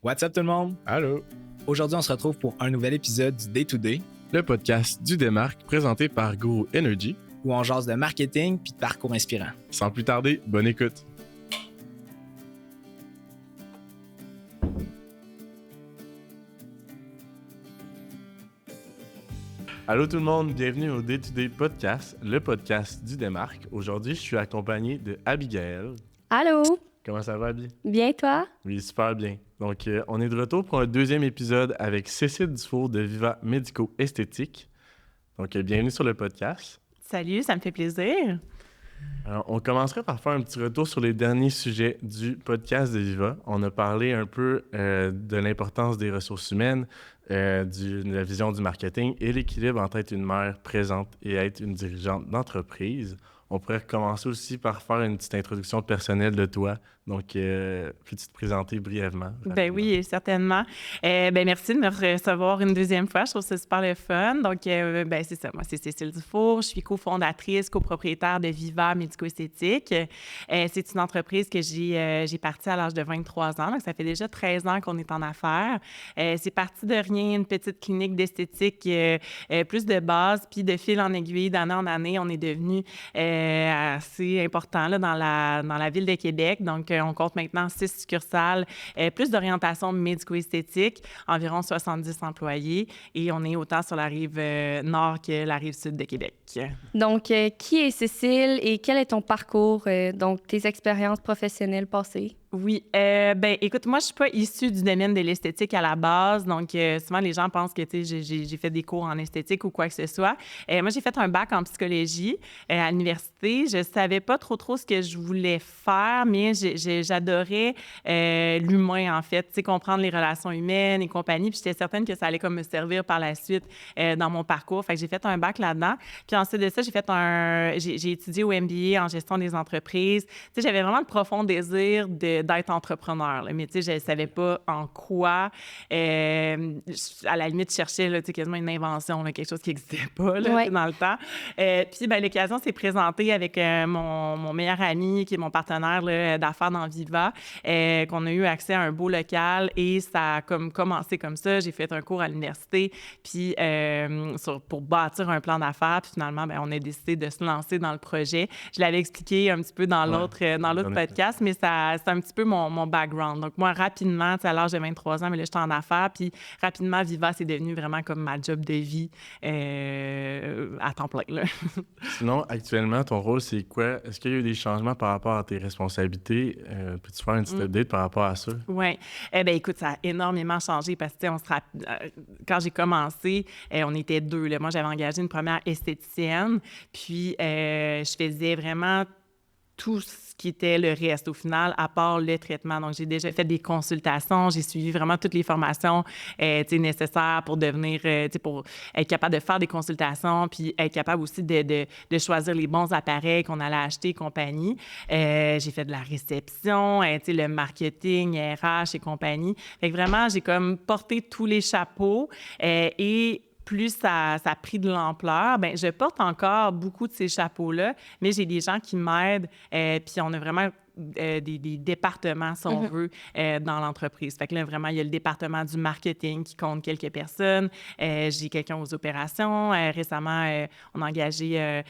What's up tout le monde? Allô? Aujourd'hui, on se retrouve pour un nouvel épisode du Day to Day Le podcast du Démarque présenté par Guru Energy. où on jase de marketing puis de parcours inspirant. Sans plus tarder, bonne écoute. Allô tout le monde, bienvenue au Day to Day podcast, le podcast du Démarque. Aujourd'hui, je suis accompagné de Abigail. Allô? Comment ça va, Abby? Bien, toi? Oui, super bien. Donc, on est de retour pour un deuxième épisode avec Cécile Dufour de Viva Médico Esthétique. Donc, bienvenue sur le podcast. Salut, ça me fait plaisir. Alors, on commencerait par faire un petit retour sur les derniers sujets du podcast de Viva. On a parlé un peu de l'importance des ressources humaines, de la vision du marketing et l'équilibre entre être une mère présente et être une dirigeante d'entreprise. On pourrait commencer aussi par faire une petite introduction personnelle de toi. Donc, peux-tu te présenter brièvement? Ben oui, certainement. Merci de me recevoir une deuxième fois. Je trouve ça super le fun. Donc, c'est ça. Moi, c'est Cécile Dufour. Je suis cofondatrice, copropriétaire de Viva Médico-Esthétique. C'est une entreprise que j'ai partie à l'âge de 23 ans. Donc, ça fait déjà 13 ans qu'on est en affaires. C'est parti de rien, une petite clinique d'esthétique plus de base. Puis, de fil en aiguille, d'année en année, on est devenu assez important là, dans la ville de Québec. Donc, on compte maintenant 6 succursales, plus d'orientation médico-esthétique, environ 70 employés. Et on est autant sur la rive nord que la rive sud de Québec. Donc, qui est Cécile et quel est ton parcours, donc tes expériences professionnelles passées? Oui, écoute, moi, je suis pas issue du domaine de l'esthétique à la base, donc souvent les gens pensent que, tu sais, j'ai fait des cours en esthétique ou quoi que ce soit. Moi, j'ai fait un bac en psychologie à l'université. Je savais pas trop ce que je voulais faire, mais j'adorais l'humain, en fait, tu sais, comprendre les relations humaines et compagnie, puis j'étais certaine que ça allait comme me servir par la suite dans mon parcours. Fait que j'ai fait un bac là-dedans. Puis ensuite de ça, j'ai étudié au MBA en gestion des entreprises. Tu sais, j'avais vraiment le profond désir d'être entrepreneur, là. Mais tu sais, je ne savais pas en quoi. À la limite, je cherchais là, quasiment une invention, là, quelque chose qui n'existait pas là, Ouais. dans le temps. Puis l'occasion s'est présentée avec mon meilleur ami, qui est mon partenaire là, d'affaires dans Viva, qu'on a eu accès à un beau local et ça a comme commencé comme ça. J'ai fait un cours à l'université puis, pour bâtir un plan d'affaires. Puis finalement, on a décidé de se lancer dans le projet. Je l'avais expliqué un petit peu dans l'autre podcast, mais c'est un petit peu mon background. Donc, moi, rapidement, à l'âge de 23 ans, mais là, j'étais en affaires, puis rapidement, Viva, c'est devenu vraiment comme ma job de vie à temps plein, là. Sinon, actuellement, ton rôle, c'est quoi? Est-ce qu'il y a eu des changements par rapport à tes responsabilités? Peux-tu faire une petite update par rapport à ça? Oui. Écoute, ça a énormément changé parce que, tu sais, quand j'ai commencé, on était deux, là. Moi, j'avais engagé une première esthéticienne, puis je faisais vraiment tout ce qui était le reste, au final, à part le traitement. Donc, j'ai déjà fait des consultations, j'ai suivi vraiment toutes les formations nécessaires pour devenir, pour être capable de faire des consultations, puis être capable aussi de choisir les bons appareils qu'on allait acheter et compagnie. J'ai fait de la réception, le marketing, RH et compagnie. Fait que vraiment, j'ai comme porté tous les chapeaux et plus ça a pris de l'ampleur, je porte encore beaucoup de ces chapeaux-là, mais j'ai des gens qui m'aident, puis on a vraiment des départements, si on veut, dans l'entreprise. Fait que là, vraiment, il y a le département du marketing qui compte quelques personnes. J'ai quelqu'un aux opérations. Récemment, on a engagé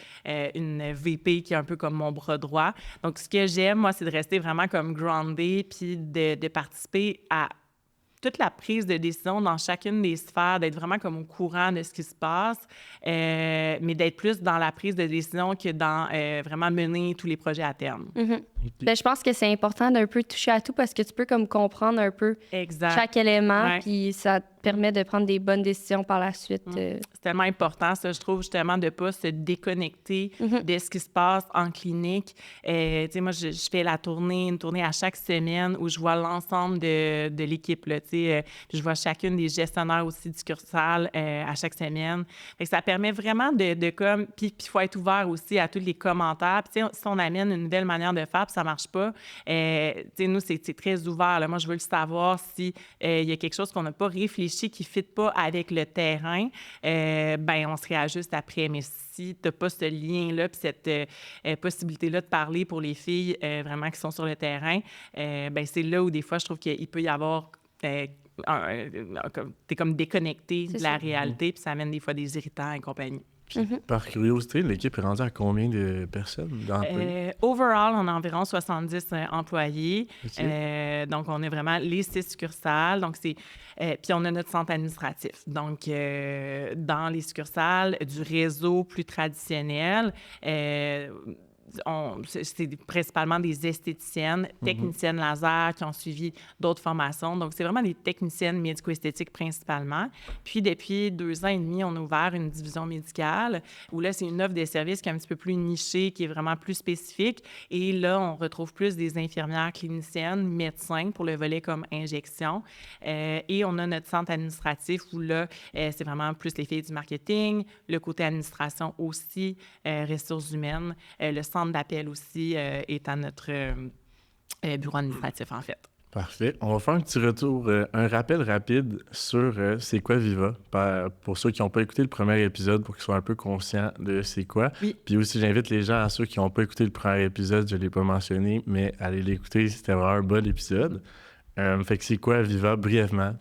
une VP qui est un peu comme mon bras droit. Donc, ce que j'aime, moi, c'est de rester vraiment comme grounded puis de participer à toute la prise de décision dans chacune des sphères, d'être vraiment comme au courant de ce qui se passe, mais d'être plus dans la prise de décision que dans vraiment mener tous les projets à terme. Mm-hmm. Je pense que c'est important d'un peu toucher à tout parce que tu peux comme comprendre un peu chaque élément, puis ça te permet de prendre des bonnes décisions par la suite. C'est tellement important, ça, je trouve, justement, de ne pas se déconnecter de ce qui se passe en clinique. Tu sais, moi, je fais une tournée à chaque semaine où je vois l'ensemble de l'équipe, là, tu sais, puis je vois chacune des gestionnaires aussi du succursale à chaque semaine. Fait que ça permet vraiment de comme... Puis il faut être ouvert aussi à tous les commentaires. Puis, tu sais, si on amène une nouvelle manière de faire, puis ça marche pas, tu sais, nous, c'est très ouvert, là. Moi, je veux le savoir si il y a quelque chose qu'on n'a pas réfléchi qui ne fit pas avec le terrain, on se réajuste après. Mais si tu n'as pas ce lien-là puis cette possibilité-là de parler pour les filles vraiment qui sont sur le terrain, c'est là où des fois, je trouve qu'il peut y avoir t'es comme déconnecté de la réalité, puis ça amène des fois des irritants et compagnie. Puis, par curiosité, l'équipe est rendue à combien de personnes? Overall, on a environ 70 employés. Okay. Donc, on est vraiment les 6 succursales. Donc, puis on a notre centre administratif. Donc, dans les succursales du réseau plus traditionnel, c'est principalement des esthéticiennes, techniciennes laser qui ont suivi d'autres formations. Donc, c'est vraiment des techniciennes médico-esthétiques principalement. Puis, depuis 2 ans et demi, on a ouvert une division médicale où là, c'est une offre de services qui est un petit peu plus nichée, qui est vraiment plus spécifique. Et là, on retrouve plus des infirmières cliniciennes, médecins pour le volet comme injection. Et on a notre centre administratif où là, c'est vraiment plus les filles du marketing, le côté administration aussi, ressources humaines, le centre d'appel aussi est à notre bureau administratif, en fait. Parfait. On va faire un petit retour, un rappel rapide sur c'est quoi Viva, pour ceux qui n'ont pas écouté le premier épisode, pour qu'ils soient un peu conscients de c'est quoi. Oui. Puis aussi, j'invite les gens, à ceux qui n'ont pas écouté le premier épisode, je ne l'ai pas mentionné, mais allez l'écouter, c'était vraiment un bon épisode. Fait que c'est quoi Viva, brièvement?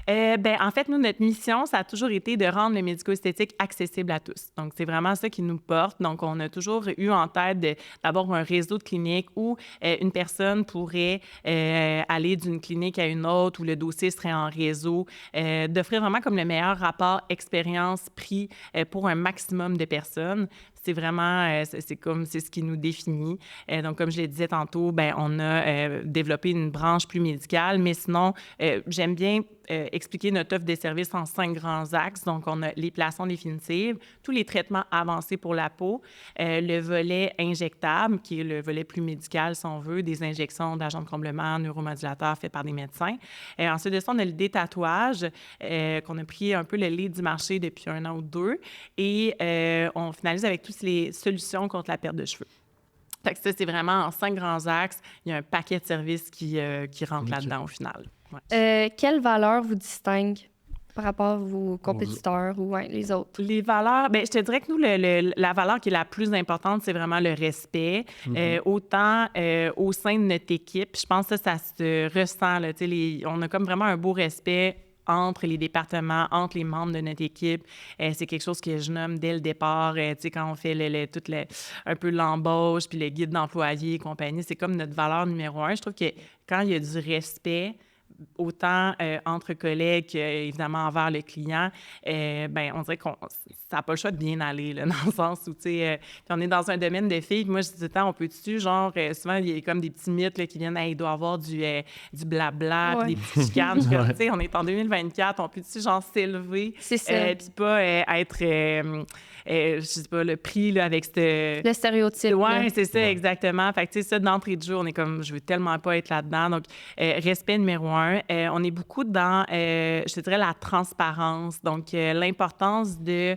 En fait, nous, notre mission, ça a toujours été de rendre le médico-esthétique accessible à tous. Donc, c'est vraiment ça qui nous porte. Donc, on a toujours eu en tête d'avoir un réseau de cliniques où une personne pourrait aller d'une clinique à une autre, où le dossier serait en réseau, d'offrir vraiment comme le meilleur rapport expérience-prix pour un maximum de personnes. C'est vraiment, c'est ce qui nous définit. Donc, comme je le disais tantôt, on a développé une branche plus médicale, mais sinon, j'aime bien expliquer notre offre de services en 5 grands axes. Donc, on a l'épilation définitive, tous les traitements avancés pour la peau, le volet injectable, qui est le volet plus médical, si on veut, des injections d'agents de comblement, neuromodulateurs faits par des médecins. Ensuite de ça, on a le détatouage, qu'on a pris un peu le lead du marché depuis 1 an ou 2. Et on finalise avec toutes les solutions contre la perte de cheveux. Fait que ça, c'est vraiment en 5 grands axes. Il y a un paquet de services qui rentrent là-dedans au final. Ouais. Quelles valeurs vous distinguent par rapport à vos compétiteurs ou les autres? Les valeurs, je te dirais que nous, la valeur qui est la plus importante, c'est vraiment le respect. Autant au sein de notre équipe, je pense que ça se ressent. Là, on a comme vraiment un beau respect entre les départements, entre les membres de notre équipe. C'est quelque chose que je nomme dès le départ, quand on fait un peu l'embauche, puis le guide d'employés et compagnie, c'est comme notre valeur numéro 1. Je trouve que quand il y a du respect, autant entre collègues qu'évidemment envers le client, on dirait que ça n'a pas le choix de bien aller, là, dans le sens où, on est dans un domaine de filles. Moi, je dis tout le temps, on peut-tu, souvent, il y a comme des petits mythes là, qui viennent, il doit y avoir du blabla, puis des petites chicanes. On est en 2024, on peut-tu, s'élever, puis pas être, je sais pas, le prix, là, avec le stéréotype. Oui, c'est ça, exactement. Fait que, ça, d'entrée de jeu, on est comme, je veux tellement pas être là-dedans. Donc, respect numéro 1. On est beaucoup dans, je te dirais, la transparence. Donc, l'importance de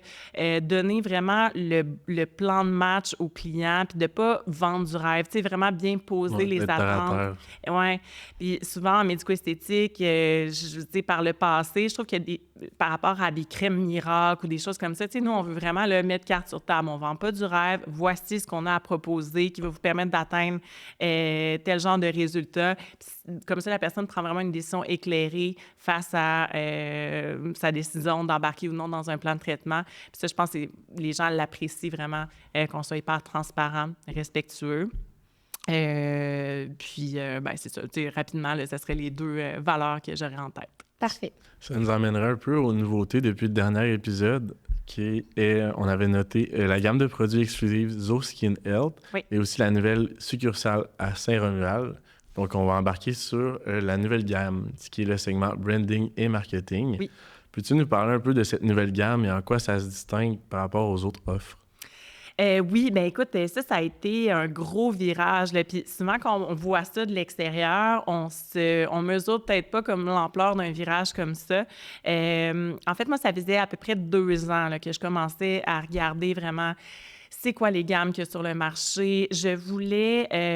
donner vraiment le plan de match au client, puis de pas vendre du rêve, vraiment bien poser les attentes. Oui. Puis souvent, en médico-esthétique, par le passé, je trouve qu'il y a par rapport à des crèmes miracles ou des choses comme ça, nous, on veut vraiment mettre carte sur table. On ne vend pas du rêve. Voici ce qu'on a à proposer qui va vous permettre d'atteindre tel genre de résultat. Puis, comme ça, la personne prend vraiment une décision éclairée face à sa décision d'embarquer ou non dans un plan de traitement. Puis ça, je pense que les gens l'apprécient vraiment, qu'on soit hyper transparent, respectueux. C'est ça. Rapidement, là, ça serait les 2 valeurs que j'aurais en tête. Parfait. Ça nous emmènerait un peu aux nouveautés depuis le dernier épisode, on avait noté la gamme de produits exclusifs Zo Skin Health et aussi la nouvelle succursale à Saint-Romuald. Donc, on va embarquer sur la nouvelle gamme, ce qui est le segment branding et marketing. Oui. Peux-tu nous parler un peu de cette nouvelle gamme et en quoi ça se distingue par rapport aux autres offres? Oui, écoute, ça a été un gros virage. Là. Puis souvent, quand on voit ça de l'extérieur, on mesure peut-être pas comme l'ampleur d'un virage comme ça. En fait, moi, ça faisait à peu près 2 ans là, que je commençais à regarder vraiment c'est quoi les gammes qu'il y a sur le marché. Je voulais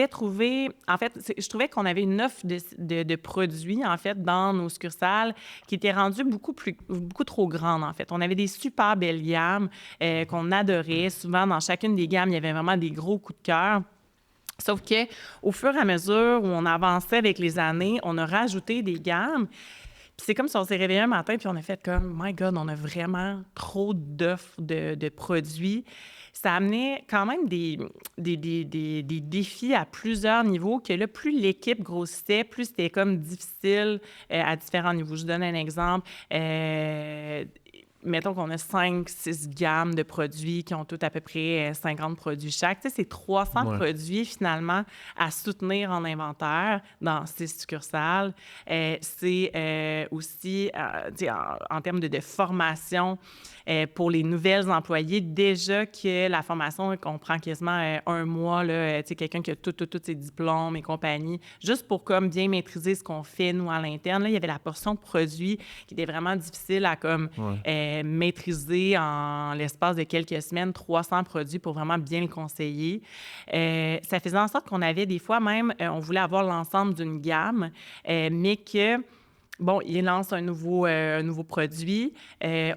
trouver... En fait, je trouvais qu'on avait une offre de produits, en fait, dans nos succursales qui était rendue beaucoup trop grande, en fait. On avait des super belles gammes qu'on adorait. Souvent, dans chacune des gammes, il y avait vraiment des gros coups de cœur. Sauf qu'au fur et à mesure où on avançait avec les années, on a rajouté des gammes. Puis c'est comme si on s'est réveillé un matin puis on a fait comme « My God, on a vraiment trop d'offres de produits ». Ça amenait quand même des défis à plusieurs niveaux que là, plus l'équipe grossissait, plus c'était comme difficile à différents niveaux. Je vous donne un exemple. Mettons qu'on a 5-6 gammes de produits qui ont tous à peu près 50 produits chaque. Tu sais, c'est 300 produits, finalement, à soutenir en inventaire dans 6 succursales. C'est aussi, en termes de formation, pour les nouvelles employées, déjà que la formation comprend quasiment 1 mois, là, tu sais, quelqu'un qui a tous ses diplômes et compagnie, juste pour comme bien maîtriser ce qu'on fait, nous, à l'interne. Là, il y avait la portion de produits qui était vraiment difficile à comme maîtriser en l'espace de quelques semaines, 300 produits pour vraiment bien le conseiller. Ça faisait en sorte qu'on avait des fois même, on voulait avoir l'ensemble d'une gamme, mais que bon, il lance un nouveau produit.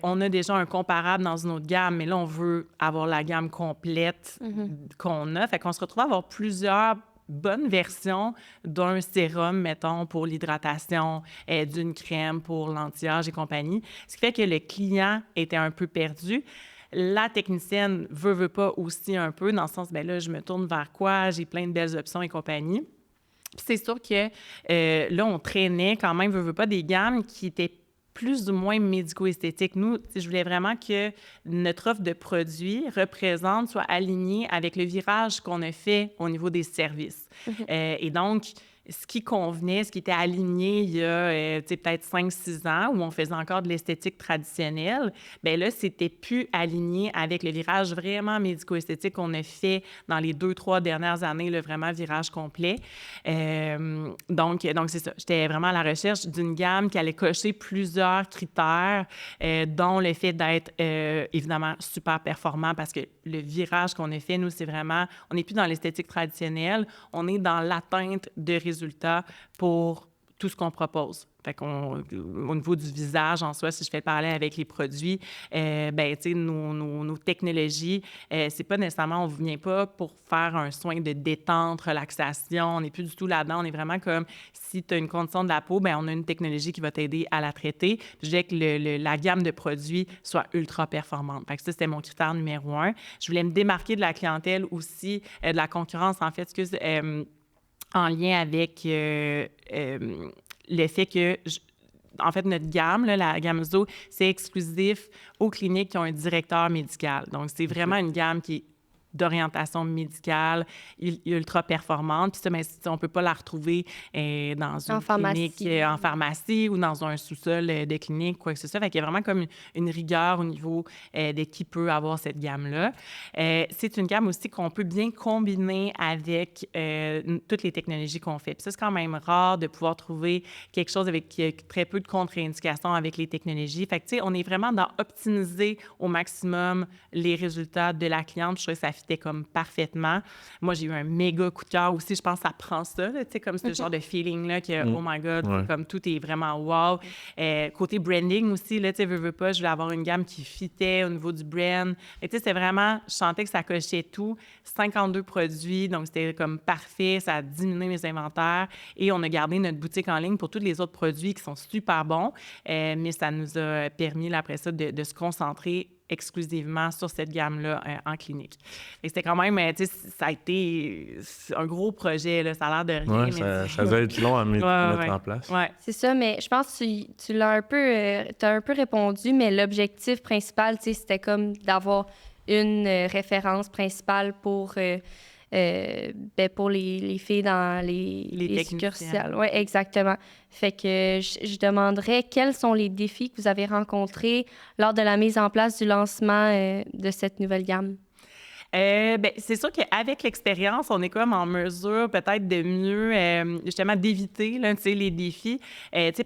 On a déjà un comparable dans une autre gamme, mais là, on veut avoir la gamme complète qu'on a. Fait qu'on se retrouve à avoir plusieurs bonnes versions d'un sérum, mettons, pour l'hydratation, d'une crème pour l'anti-âge et compagnie. Ce qui fait que le client était un peu perdu. La technicienne veut pas aussi un peu, dans le sens, bien là, je me tourne vers quoi? J'ai plein de belles options et compagnie. Puis c'est sûr que là, on traînait quand même, veut pas, des gammes qui étaient plus ou moins médico-esthétiques. Nous, je voulais vraiment que notre offre de produits soit alignée avec le virage qu'on a fait au niveau des services. Et donc, ce qui convenait, ce qui était aligné il y a peut-être 5-6 ans, où on faisait encore de l'esthétique traditionnelle, bien là, c'était plus aligné avec le virage vraiment médico-esthétique qu'on a fait dans les 2-3 dernières années, le vraiment virage complet. Donc c'est ça. J'étais vraiment à la recherche d'une gamme qui allait cocher plusieurs critères, dont le fait d'être évidemment super performant, parce que le virage qu'on a fait, nous, c'est vraiment, on n'est plus dans l'esthétique traditionnelle, on est dans l'atteinte de résultats pour tout ce qu'on propose. Fait qu'on, au niveau du visage en soi, si je fais parler avec les produits, ben tu sais, nos technologies, c'est pas nécessairement, on ne vient pas pour faire un soin de détente, relaxation, on n'est plus du tout là-dedans, on est vraiment comme, si tu as une condition de la peau, ben on a une technologie qui va t'aider à la traiter. Puis je voulais que la gamme de produits soit ultra performante. Fait que ça, c'était mon critère numéro 1. Je voulais me démarquer de la clientèle aussi, de la concurrence, en fait, en lien avec le fait que, en fait, notre gamme, là, la gamme Zo, c'est exclusif aux cliniques qui ont un directeur médical. Donc, c'est vraiment une gamme qui est d'orientation médicale, ultra performante. Puis ça, mais on ne peut pas la retrouver dans une clinique, en pharmacie ou dans un sous-sol de clinique, quoi que ce soit. Fait qu'il y a vraiment comme une rigueur au niveau de qui peut avoir cette gamme-là. C'est une gamme aussi qu'on peut bien combiner avec toutes les technologies qu'on fait. Puis ça, c'est quand même rare de pouvoir trouver quelque chose avec très peu de contre-indications avec les technologies. Fait que, tu sais, on est vraiment dans optimiser au maximum les résultats de la cliente. Je trouve que ça fitait comme parfaitement. Moi, j'ai eu un méga coup de cœur aussi. Je pense que ça prend ça, tu sais, comme ce genre de feeling-là que, oh my God, comme tout est vraiment wow. Côté branding aussi, là, tu sais, veux pas, je voulais avoir une gamme qui fitait au niveau du brand. Et tu sais, c'est vraiment, je sentais que ça cochait tout. 52 produits, donc c'était comme parfait. Ça a diminué mes inventaires. Et on a gardé notre boutique en ligne pour tous les autres produits qui sont super bons. Mais ça nous a permis, là, après ça, de se concentrer exclusivement sur cette gamme-là en clinique. Et c'était quand même, tu sais, ça a été un gros projet, là, ça a l'air de rien. Ouais, ça doit être long à mettre en place. Ouais. C'est ça, mais je pense que tu l'as un peu, t'as un peu répondu, mais l'objectif principal, tu sais, c'était comme d'avoir une référence principale pour les filles dans les succursales. Oui, exactement. Fait que je demanderais quels sont les défis que vous avez rencontrés lors de la mise en place du lancement de cette nouvelle gamme? C'est sûr qu'avec l'expérience, on est comme en mesure peut-être de mieux, justement, d'éviter là, les défis.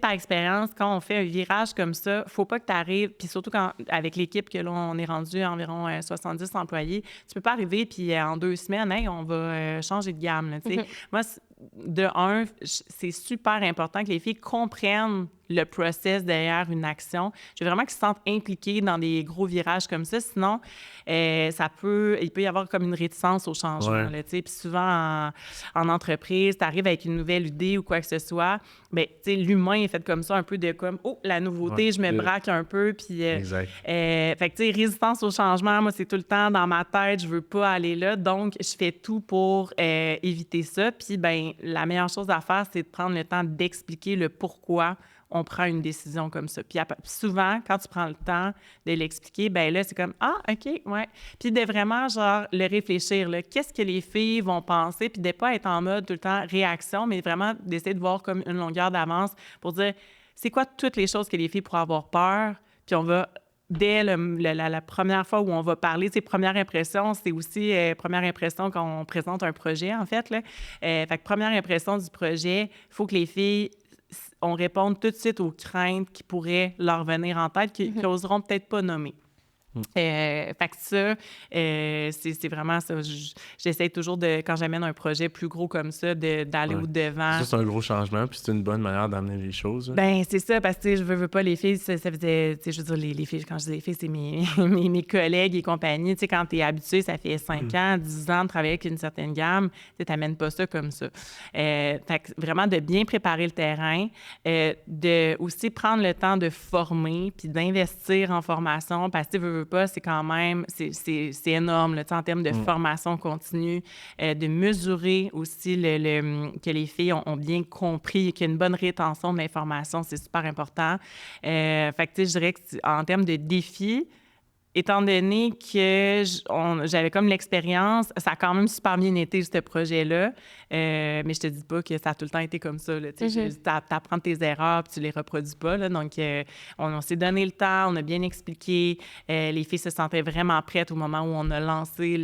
Par expérience, quand on fait un virage comme ça, faut pas que tu arrives, puis surtout avec l'équipe que là, on est rendu à environ 70 employés, tu peux pas arriver, puis en 2 semaines, hey, on va changer de gamme. Là, Moi, de un, c'est super important que les filles comprennent le process derrière une action. Je veux vraiment qu'ils se sentent impliqués dans des gros virages comme ça. Sinon, il peut y avoir comme une réticence au changement. Ouais. Puis souvent, en entreprise, tu arrives avec une nouvelle idée ou quoi que ce soit, bien, l'humain est fait comme ça, un peu de comme, oh, la nouveauté, je me braque un peu. Puis, exact. fait que, résistance au changement, moi, c'est tout le temps dans ma tête, je veux pas aller là. Donc, je fais tout pour éviter ça. Puis, ben la meilleure chose à faire, c'est de prendre le temps d'expliquer le pourquoi on prend une décision comme ça. Puis souvent, quand tu prends le temps de l'expliquer, ben là, c'est comme « Ah, OK, ouais ». Puis de vraiment, genre, le réfléchir, là, qu'est-ce que les filles vont penser, puis de ne pas être en mode tout le temps réaction, mais vraiment d'essayer de voir comme une longueur d'avance pour dire « C'est quoi toutes les choses que les filles pourraient avoir peur? » Puis on va... Dès la première fois où on va parler, première impression, c'est aussi première impression quand on présente un projet, en fait. Là. Fait que première impression du projet, il faut que les filles, on réponde tout de suite aux craintes qui pourraient leur venir en tête, qu'ils n'oseront peut-être pas nommer. Fait que ça, c'est vraiment ça. J'essaie toujours, quand j'amène un projet plus gros comme ça, d'aller au-devant. Ça, c'est un gros changement, puis c'est une bonne manière d'amener les choses. Ben c'est ça, parce que je veux pas les filles, ça faisait, je veux dire, les filles, quand je dis les filles, c'est mes collègues et compagnie. Tu sais, quand t'es habitué, ça fait 5 ans, 10 ans de travailler avec une certaine gamme, tu t'amènes pas ça comme ça. Fait que vraiment de bien préparer le terrain, de aussi prendre le temps de former, puis d'investir en formation, parce que tu veux pas, c'est quand même, c'est énorme, là, en termes de formation continue, de mesurer aussi que les filles ont bien compris, qu'il y a une bonne rétention de l'information, c'est super important. Fait que, tu sais, je dirais qu'en termes de défis, étant donné que j'avais comme l'expérience, ça a quand même super bien été, ce projet-là. Mais je te dis pas que ça a tout le temps été comme ça. Tu apprends tes erreurs puis tu les reproduis pas. Là. Donc, on s'est donné le temps, on a bien expliqué. Les filles se sentaient vraiment prêtes au moment où on a lancé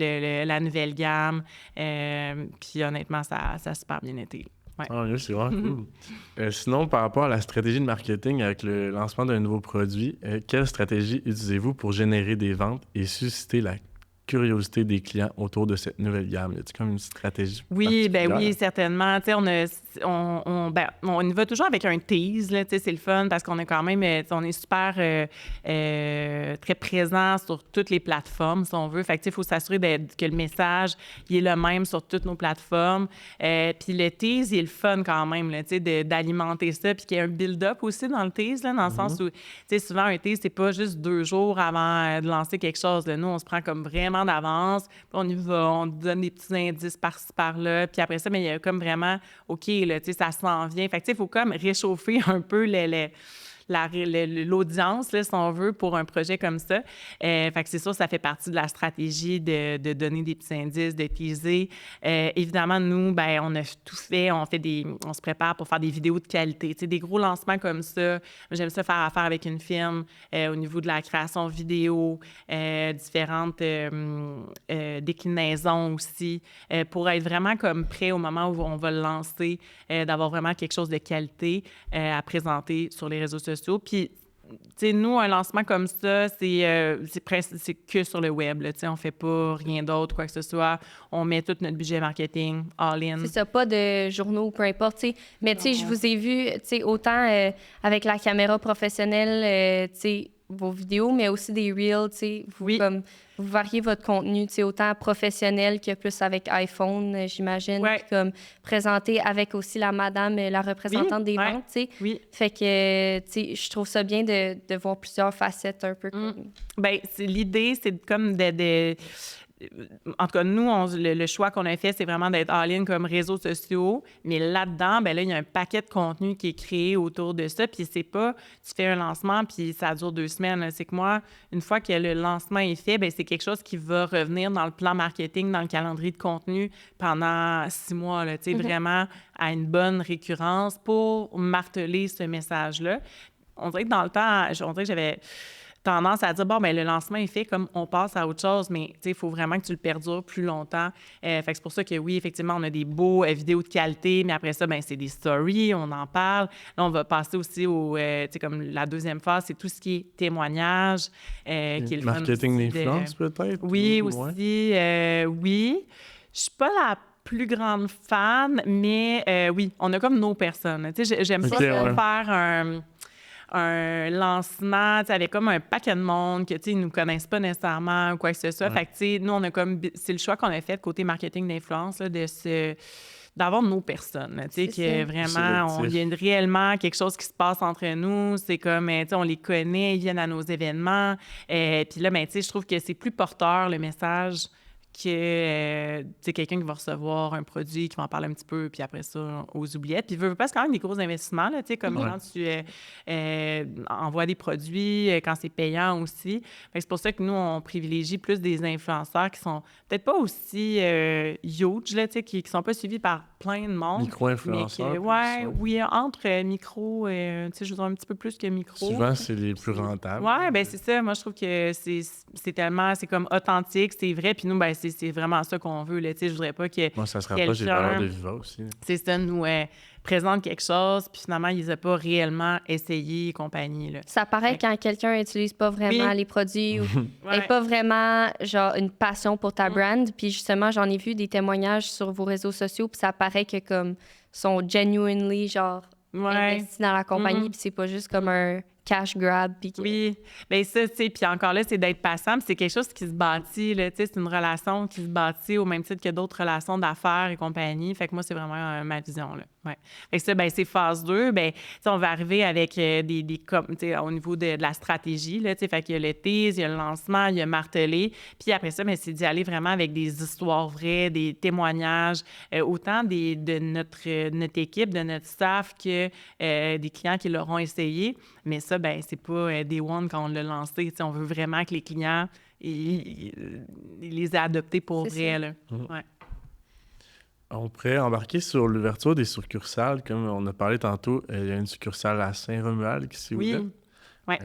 la nouvelle gamme. Puis honnêtement, ça a super bien été. Ouais. Ah, oui, c'est vraiment cool. Sinon, par rapport à la stratégie de marketing avec le lancement d'un nouveau produit, quelle stratégie utilisez-vous pour générer des ventes et susciter la curiosité des clients autour de cette nouvelle gamme? Y a-t-il comme une stratégie? Oui, ben oui, certainement. Tu sais, on y va toujours avec un tease, là, tu sais, c'est le fun parce qu'on est quand même, on est super très présent sur toutes les plateformes, si on veut. Fait que, tu sais, il faut s'assurer que le message, il est le même sur toutes nos plateformes. Puis le tease, il est le fun quand même, là, tu sais, d'alimenter ça, puis qu'il y ait un build-up aussi dans le tease, là, dans le sens où, tu sais, souvent, un tease, c'est pas juste 2 jours avant de lancer quelque chose. Là. Nous, on se prend comme vraiment d'avance, puis on y va, on donne des petits indices par-ci, par-là, puis après ça, mais il y a comme vraiment, OK, là, tu sais, ça s'en vient. Fait que, tu sais, il faut comme réchauffer un peu l'audience, là, si on veut, pour un projet comme ça. Fait que c'est sûr, ça fait partie de la stratégie de donner des petits indices, de teaser. Évidemment, nous, ben on a tout fait. On se prépare pour faire des vidéos de qualité. Tu sais, des gros lancements comme ça. J'aime ça faire affaire avec une firme au niveau de la création vidéo, différentes déclinaisons aussi, pour être vraiment comme prêt au moment où on va le lancer, d'avoir vraiment quelque chose de qualité à présenter sur les réseaux sociaux. Puis, tu sais, nous, un lancement comme ça, c'est que sur le web. Tu sais, on fait pas rien d'autre, quoi que ce soit. On met tout notre budget marketing all-in. C'est ça, pas de journaux, peu importe, tu sais. Mais, tu sais, je vous ai vu, tu sais, autant avec la caméra professionnelle, tu sais, vos vidéos, mais aussi des reels, tu sais. Vous variez votre contenu, tu sais, autant professionnel que plus avec iPhone, j'imagine. Ouais. Puis comme présenté avec aussi la madame, la représentante des ventes, tu sais. Oui. Fait que, tu sais, je trouve ça bien de voir plusieurs facettes un peu. Bien, l'idée, c'est comme en tout cas, nous, le choix qu'on a fait, c'est vraiment d'être all-in comme réseaux sociaux. Mais là-dedans, ben là, il y a un paquet de contenu qui est créé autour de ça. Puis c'est pas, tu fais un lancement, puis ça dure 2 semaines. Là. C'est que moi, une fois que le lancement est fait, ben c'est quelque chose qui va revenir dans le plan marketing, dans le calendrier de contenu pendant 6 mois. Là, tu sais, vraiment à une bonne récurrence pour marteler ce message-là. On dirait que dans le temps, on dirait que j'avais tendance à dire, bon, bien, le lancement est fait, comme on passe à autre chose, mais tu sais, il faut vraiment que tu le perdures plus longtemps. Fait que c'est pour ça que oui, effectivement, on a des beaux vidéos de qualité, mais après ça, bien, c'est des stories, on en parle. Là, on va passer aussi tu sais, comme la deuxième phase, c'est tout ce qui est témoignage, qui est le marketing d'influence, peut-être? Oui, aussi, oui. Je suis pas la plus grande fan, mais oui, on a comme nos personnes. Tu sais, j'aime ça faire un lancement, tu sais, avec comme un paquet de monde que, tu sais, ils nous connaissent pas nécessairement ou quoi que ce soit. Fait que, tu sais, nous, on a comme... C'est le choix qu'on a fait côté marketing d'influence, là, d'avoir nos personnes, tu sais, que vraiment, il y a réellement quelque chose qui se passe entre nous. C'est comme, tu sais, on les connaît, ils viennent à nos événements. Puis là, ben, tu sais, je trouve que c'est plus porteur, le message, que, tu sais, quelqu'un qui va recevoir un produit, qui va en parler un petit peu, puis après ça, aux oubliettes. Puis, veut pas, c'est quand même des gros investissements, là, tu sais, comme quand tu envoies des produits, quand c'est payant aussi. Fait que c'est pour ça que nous, on privilégie plus des influenceurs qui sont peut-être pas aussi huge, là, tu sais, qui sont pas suivis par plein de monde. Micro-influenceurs. Oui, entre micro, tu sais, je veux dire un petit peu plus que micro. Souvent, c'est les plus rentables. Oui, bien, c'est ça. Moi, je trouve que c'est tellement, c'est comme authentique, c'est vrai. Puis nous, ben c'est vraiment ça qu'on veut, là. Tu sais, je voudrais pas que moi, ça se rapproche des valeurs de Viva aussi. C'est ça, nous présente quelque chose, puis finalement, ils n'ont pas réellement essayé et compagnie, là. Ça paraît quand quelqu'un n'utilise pas vraiment les produits ou n'a pas vraiment, genre, une passion pour ta brand. Puis justement, j'en ai vu des témoignages sur vos réseaux sociaux, puis ça paraît que, comme, sont genuinely, genre, investis dans la compagnie, puis c'est pas juste comme un cash grab. Oui, bien ça, tu sais, puis encore là, c'est d'être patient, puis c'est quelque chose qui se bâtit, là, tu sais, c'est une relation qui se bâtit au même titre que d'autres relations d'affaires et compagnie. Fait que moi, c'est vraiment ma vision, là. Ouais. Fait que ça, bien, c'est phase 2. Bien, tu sais, on va arriver avec tu sais, au niveau de la stratégie, là, tu sais, fait qu'il y a le tease, il y a le lancement, il y a martelé. Puis après ça, bien, c'est d'y aller vraiment avec des histoires vraies, des témoignages, autant de notre équipe, de notre staff que des clients qui l'auront essayé. Mais ça, bien, c'est pas day one quand on l'a lancé. Tu sais, on veut vraiment que les clients, ils les aient adoptés pour vrai, là. Ouais. On pourrait embarquer sur l'ouverture des succursales. Comme on a parlé tantôt, il y a une succursale à Saint-Romuald qui s'est ouverte. Ouais.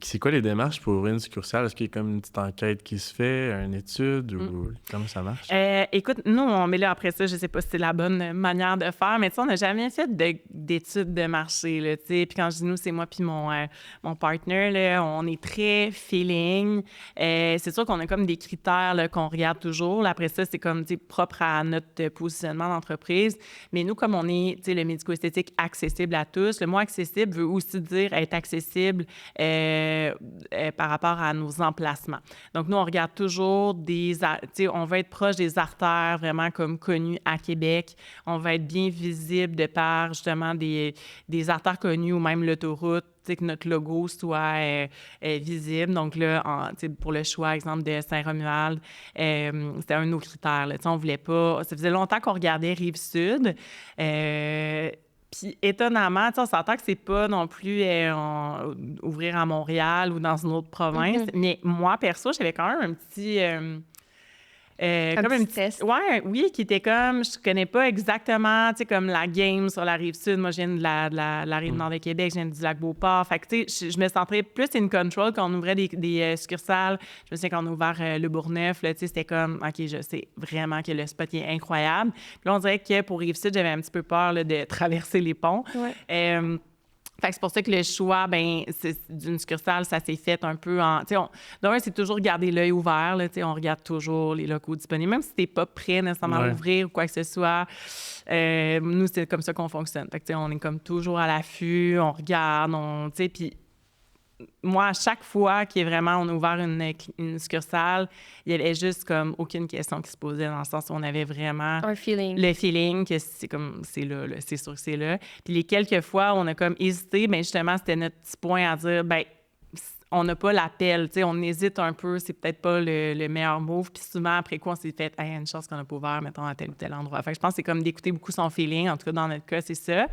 C'est quoi les démarches pour ouvrir une succursale? Est-ce qu'il y a comme une petite enquête qui se fait, une étude ou comment ça marche? Écoute, nous, mais là, après ça, je sais pas si c'est la bonne manière de faire, mais tu sais, on n'a jamais fait d'études de marché, là, tu sais. Puis quand je dis nous, c'est moi puis mon partner, là, on est très feeling. C'est sûr qu'on a comme des critères là, qu'on regarde toujours. Là, après ça, c'est comme, tu sais, propre à notre positionnement d'entreprise. Mais nous, comme on est, tu sais, le médico-esthétique accessible à tous, le mot accessible veut aussi dire être accessible par rapport à nos emplacements. Donc, nous, on regarde toujours on va être proche des artères vraiment comme connues à Québec. On va être bien visible de par, justement, des artères connues ou même l'autoroute, que notre logo soit visible. Donc là, pour le choix, exemple, de Saint-Romuald, c'était un de nos critères. Là. On voulait pas... Ça faisait longtemps qu'on regardait Rive-Sud. Puis, étonnamment, on s'entend que c'est pas non plus ouvrir à Montréal ou dans une autre province. Mais moi, perso, j'avais quand même un petit... comme un petit test. Oui, qui était comme, je connais pas exactement, tu sais, comme la game sur la Rive-Sud. Moi, je viens de la Rive-Nord de Québec, je viens du Lac-Beauport. Fait que, tu sais, je me sentais plus in control quand on ouvrait des succursales. Je me souviens qu'on a ouvert le Bourgneuf, là, tu sais, c'était comme, OK, je sais vraiment que le spot est incroyable. Puis là, on dirait que pour Rive-Sud, j'avais un petit peu peur là, de traverser les ponts. Ouais. Fait que c'est pour ça que le choix, ben d'une succursale, ça s'est fait un peu en... Tu sais, d'un, c'est toujours garder l'œil ouvert, là, tu sais, on regarde toujours les locaux disponibles, même si t'es pas prêt nécessairement à ouvrir ou quoi que ce soit. Nous, c'est comme ça qu'on fonctionne. Fait que, tu sais, on est comme toujours à l'affût, on regarde, tu sais, puis moi, à chaque fois qu'on a ouvert une succursale, il y avait juste comme aucune question qui se posait, dans le sens où on avait vraiment un feeling. Le feeling que c'est comme, c'est là, c'est sûr que c'est là. Puis les quelques fois où on a comme hésité, bien justement, c'était notre petit point à dire, bien, on n'a pas l'appel, tu sais, on hésite un peu, c'est peut-être pas le meilleur move. Puis souvent, après quoi, on s'est fait, hey, une chance qu'on n'a pas ouvert, mettons, à tel ou tel endroit. Fait que je pense que c'est comme d'écouter beaucoup son feeling. En tout cas, dans notre cas, c'est ça.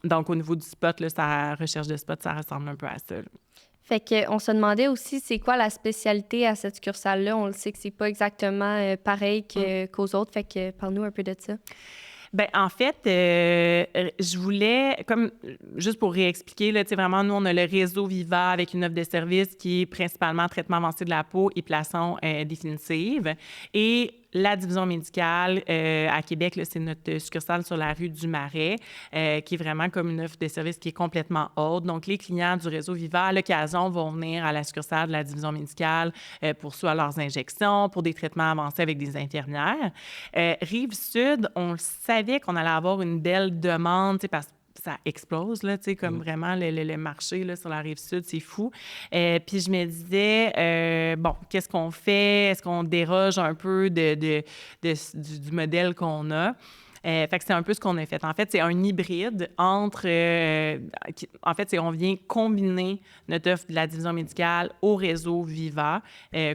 Donc, au niveau du spot, là, sa recherche de spot, ça ressemble un peu à ça, là. Fait qu'on se demandait aussi, c'est quoi la spécialité à cette succursale-là? On le sait que c'est pas exactement pareil qu'aux autres. Fait que parle-nous un peu de ça. Bien, en fait, je voulais, comme juste pour réexpliquer, là, tu sais, vraiment, nous, on a le réseau Viva avec une offre de service qui est principalement traitement avancé de la peau, épilation définitive. Et la division médicale à Québec, là, c'est notre succursale sur la rue du Marais, qui est vraiment comme une offre de service qui est complètement haute. Donc, les clients du réseau Viva, à l'occasion, vont venir à la succursale de la division médicale pour soit leurs injections, pour des traitements avancés avec des infirmières. Rive-Sud, on savait qu'on allait avoir une belle demande, parce que ça explose, là, tu sais, comme vraiment le marché là, sur la Rive-Sud, c'est fou. Puis je me disais, bon, qu'est-ce qu'on fait? Est-ce qu'on déroge un peu du modèle qu'on a? Fait que c'est un peu ce qu'on a fait. En fait, c'est un hybride entre... en fait, on vient combiner notre offre de la division médicale au réseau Viva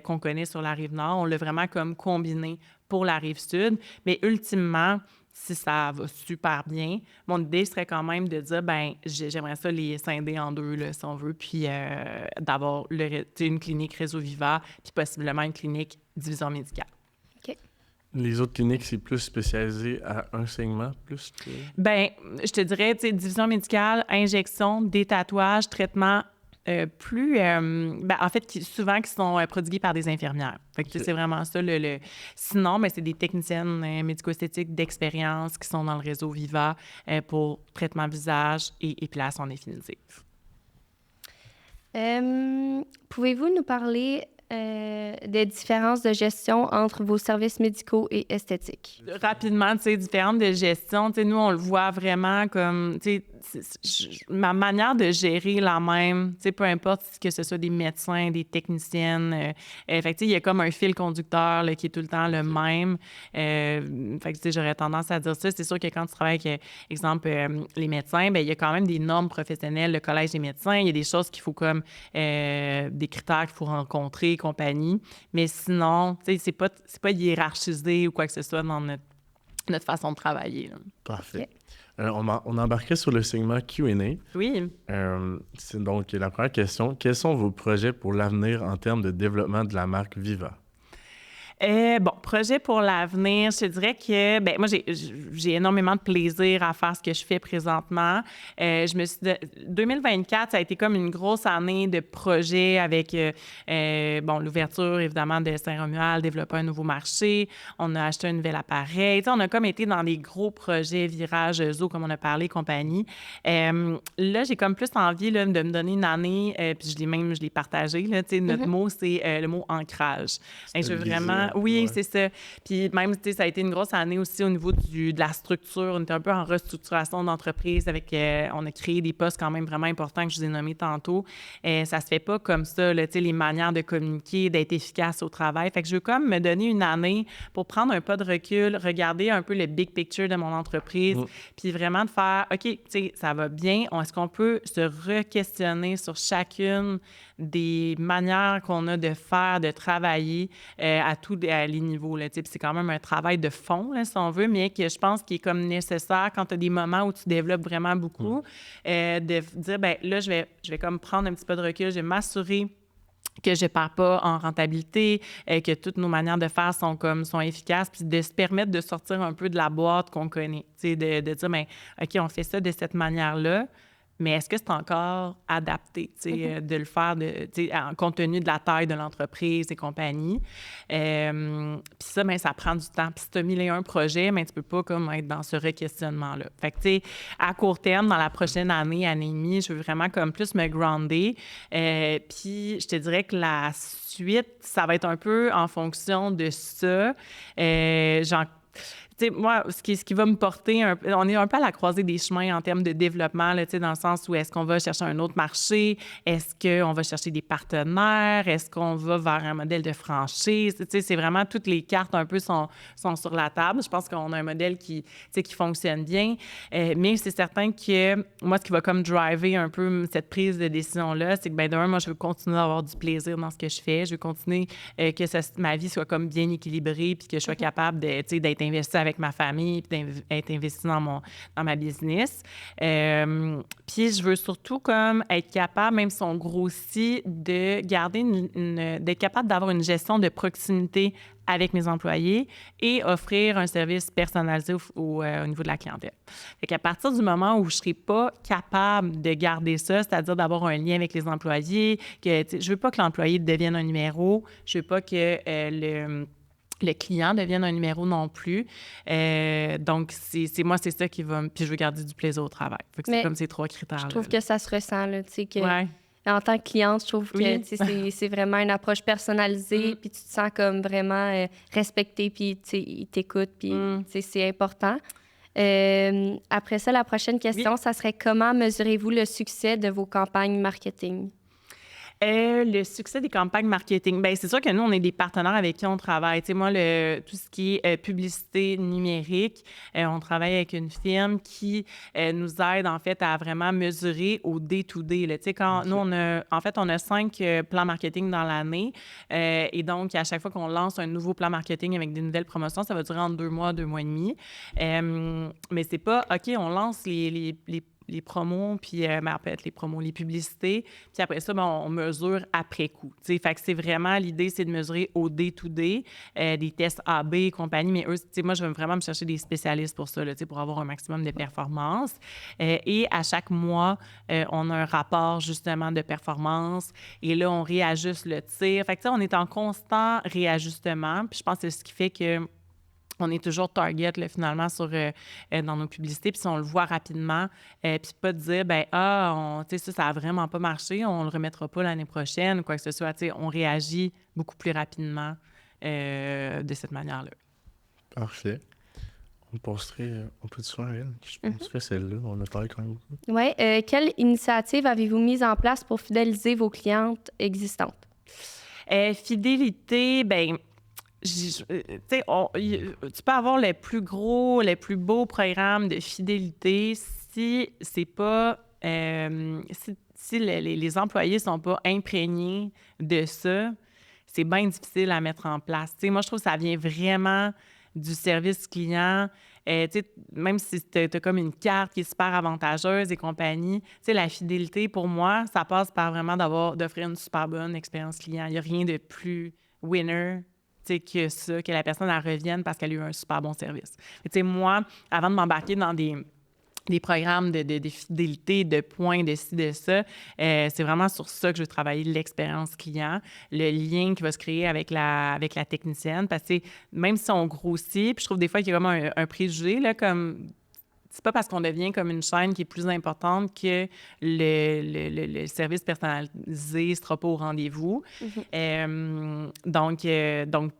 qu'on connaît sur la Rive-Nord. On l'a vraiment comme combiné pour la Rive-Sud. Mais ultimement, si ça va super bien, mon idée serait quand même de dire, ben j'aimerais ça les scinder en deux, là, si on veut, puis d'avoir une clinique réseau Viva, puis possiblement une clinique division médicale. OK. Les autres cliniques, c'est plus spécialisé à un segment, plus que... Ben, je te dirais, tu sais, division médicale, injection, détatouage, traitement, en fait, souvent qui sont prodigués par des infirmières. Fait que c'est vraiment ça. Sinon, ben, c'est des techniciennes médico-esthétiques d'expérience qui sont dans le réseau Viva pour traitement visage et épilation définitive. Pouvez-vous nous parler des différences de gestion entre vos services médicaux et esthétiques? Rapidement, tu sais, différentes de gestion. Tu sais, nous, on le voit vraiment comme, tu sais, ma manière de gérer la même, tu sais, peu importe que ce soit des médecins, des techniciennes. Fait que, tu sais, il y a comme un fil conducteur là, qui est tout le temps le même. Fait que, tu sais, j'aurais tendance à dire ça. C'est sûr que quand tu travailles avec, exemple, les médecins, bien, il y a quand même des normes professionnelles, le collège des médecins. Il y a des choses qu'il faut comme, des critères qu'il faut rencontrer, compagnie. Mais sinon, tu sais, c'est pas hiérarchisé ou quoi que ce soit dans notre façon de travailler. Là. Parfait. Okay. On embarquait sur le segment Q&A. Oui. C'est donc la première question. Quels sont vos projets pour l'avenir en termes de développement de la marque Viva? Bon, projet pour l'avenir, je te dirais que, ben moi, j'ai énormément de plaisir à faire ce que je fais présentement. 2024, ça a été comme une grosse année de projets avec, l'ouverture, évidemment, de Saint-Romuald, développer un nouveau marché. On a acheté un nouvel appareil. Tu sais, on a comme été dans des gros projets, virage, zoo, comme on a parlé, compagnie. Là, j'ai comme plus envie là, de me donner une année, puis je l'ai partagé, là, tu sais, notre mot, c'est le mot ancrage. Et je veux vraiment... Oui, ouais. C'est ça. Puis même, tu sais, ça a été une grosse année aussi au niveau de la structure. On était un peu en restructuration d'entreprise avec... on a créé des postes quand même vraiment importants que je vous ai nommés tantôt. Ça se fait pas comme ça, là, tu sais, les manières de communiquer, d'être efficace au travail. Fait que je veux comme me donner une année pour prendre un pas de recul, regarder un peu le big picture de mon entreprise, puis vraiment de faire, OK, tu sais, ça va bien. Est-ce qu'on peut se re-questionner sur chacune des manières qu'on a de faire, de travailler à tous les niveaux. Là, c'est quand même un travail de fond, là, si on veut, mais que je pense qu'il est comme nécessaire quand tu as des moments où tu développes vraiment beaucoup, de dire, bien là, je vais comme prendre un petit peu de recul, je vais m'assurer que je ne perds pas en rentabilité, que toutes nos manières de faire sont efficaces, puis de se permettre de sortir un peu de la boîte qu'on connaît. De dire, bien, OK, on fait ça de cette manière-là, mais est-ce que c'est encore adapté, de le faire compte tenu de la taille de l'entreprise et compagnie? Puis ça, bien, ça prend du temps. Puis si tu as 1001 projets, bien, tu peux pas comme être dans ce re-questionnement-là. Fait que, tu sais, à court terme, dans la prochaine année et demie, je veux vraiment comme plus me grounder. Puis je te dirais que la suite, ça va être un peu en fonction de ça. Tu sais, moi, ce qui va me porter, on est un peu à la croisée des chemins en termes de développement, là, tu sais, dans le sens où est-ce qu'on va chercher un autre marché, est-ce qu'on va chercher des partenaires, est-ce qu'on va vers un modèle de franchise, tu sais, c'est vraiment toutes les cartes un peu sont sur la table. Je pense qu'on a un modèle qui fonctionne bien, mais c'est certain que moi, ce qui va comme driver un peu cette prise de décision-là, c'est que, ben d'un, moi, je veux continuer à avoir du plaisir dans ce que je fais, je veux continuer que ma vie soit comme bien équilibrée, puis que je sois capable d'être investie avec ma famille, puis d'être investi dans ma business. Puis je veux surtout comme être capable, même si on grossit, de garder d'être capable d'avoir une gestion de proximité avec mes employés et offrir un service personnalisé au niveau de la clientèle. Fait qu'à partir du moment où je ne serai pas capable de garder ça, c'est-à-dire d'avoir un lien avec les employés, que je veux pas que l'employé devienne un numéro, je veux pas que le client devienne un numéro non plus. Donc, c'est ça qui va... Puis je veux garder du plaisir au travail. Fait que c'est comme ces trois critères-là. Je trouve que ça se ressent, là, tu sais, que... Ouais. En tant que cliente, je trouve que c'est vraiment une approche personnalisée, puis tu te sens comme vraiment respecté, puis ils t'écoutent, puis c'est important. Après ça, la prochaine question, ça serait comment mesurez-vous le succès de vos campagnes marketing? Le succès des campagnes marketing, bien, c'est sûr que nous, on est des partenaires avec qui on travaille. Tu sais, moi, tout ce qui est publicité numérique, on travaille avec une firme qui nous aide, en fait, à vraiment mesurer au day-to-day. Là. Tu sais, quand nous, on a 5 plans marketing dans l'année. Et donc, à chaque fois qu'on lance un nouveau plan marketing avec des nouvelles promotions, ça va durer entre 2 mois, 2 mois et demi. Mais c'est pas, OK, on lance les promos, puis peut-être les publicités, puis après ça, on mesure après coup. Fait que c'est vraiment, l'idée, c'est de mesurer au day-to-day, des tests A/B et compagnie, mais eux, moi, je veux vraiment me chercher des spécialistes pour ça, là, pour avoir un maximum de performance. Et à chaque mois, on a un rapport, justement, de performance, et là, on réajuste le tir. Fait que on est en constant réajustement, puis je pense que c'est ce qui fait que on est toujours target, là, finalement, dans nos publicités. Puis si on le voit rapidement, puis pas de dire, ça a vraiment pas marché, on le remettra pas l'année prochaine ou quoi que ce soit. On réagit beaucoup plus rapidement de cette manière-là. Parfait. On peut te faire elle. Je penserais celle-là. On a parlé quand même beaucoup. Oui. Quelle initiative avez-vous mise en place pour fidéliser vos clientes existantes? Fidélité, bien... tu peux avoir les plus gros, les plus beaux programmes de fidélité si c'est pas... si les employés sont pas imprégnés de ça, c'est bien difficile à mettre en place. Moi, je trouve que ça vient vraiment du service client. Même si tu as comme une carte qui est super avantageuse et compagnie, la fidélité, pour moi, ça passe par vraiment d'offrir une super bonne expérience client. Il n'y a rien de plus winner que ça, que la personne elle revienne parce qu'elle a eu un super bon service. Moi, avant de m'embarquer dans des programmes de fidélité, de points, de ci, de ça, c'est vraiment sur ça que je veux travailler, l'expérience client, le lien qui va se créer avec la technicienne. Parce que même si on grossit, puis je trouve des fois qu'il y a vraiment un préjugé, là, comme... C'est pas parce qu'on devient comme une chaîne qui est plus importante que le service personnalisé ne sera pas au rendez-vous. Mm-hmm. Donc,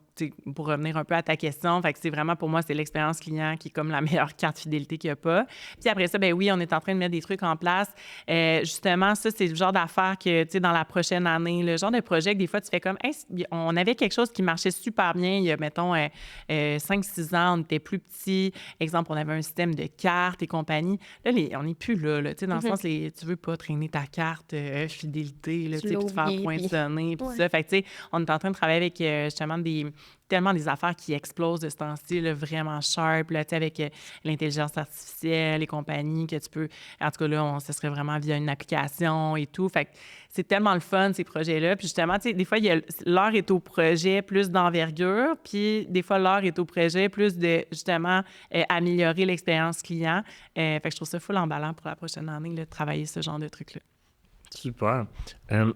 pour revenir un peu à ta question, fait que c'est vraiment, pour moi, c'est l'expérience client qui est comme la meilleure carte fidélité qu'il n'y a pas. Puis après ça, oui, on est en train de mettre des trucs en place. Justement, ça, c'est le genre d'affaires que, dans la prochaine année, le genre de projet que des fois, tu fais comme, hey, on avait quelque chose qui marchait super bien il y a, mettons, 5-6 ans, on était plus petits. Exemple, on avait un système de cartes et compagnie. Là, on n'est plus là, dans le sens, tu veux pas traîner ta carte fidélité, là, puis te faire poinçonner, puis ça. Fait que, on est en train de travailler avec, justement, tellement des affaires qui explosent de ce temps-ci, là, vraiment sharp, là, avec l'intelligence artificielle et compagnie, que tu peux... En tout cas, là, ce serait vraiment via une application et tout. Fait que c'est tellement le fun, ces projets-là. Puis justement, des fois, l'heure est au projet plus d'envergure, puis des fois, l'heure est au projet plus de, justement, améliorer l'expérience client. Fait que je trouve ça full emballant pour la prochaine année, là, de travailler ce genre de trucs-là. Super.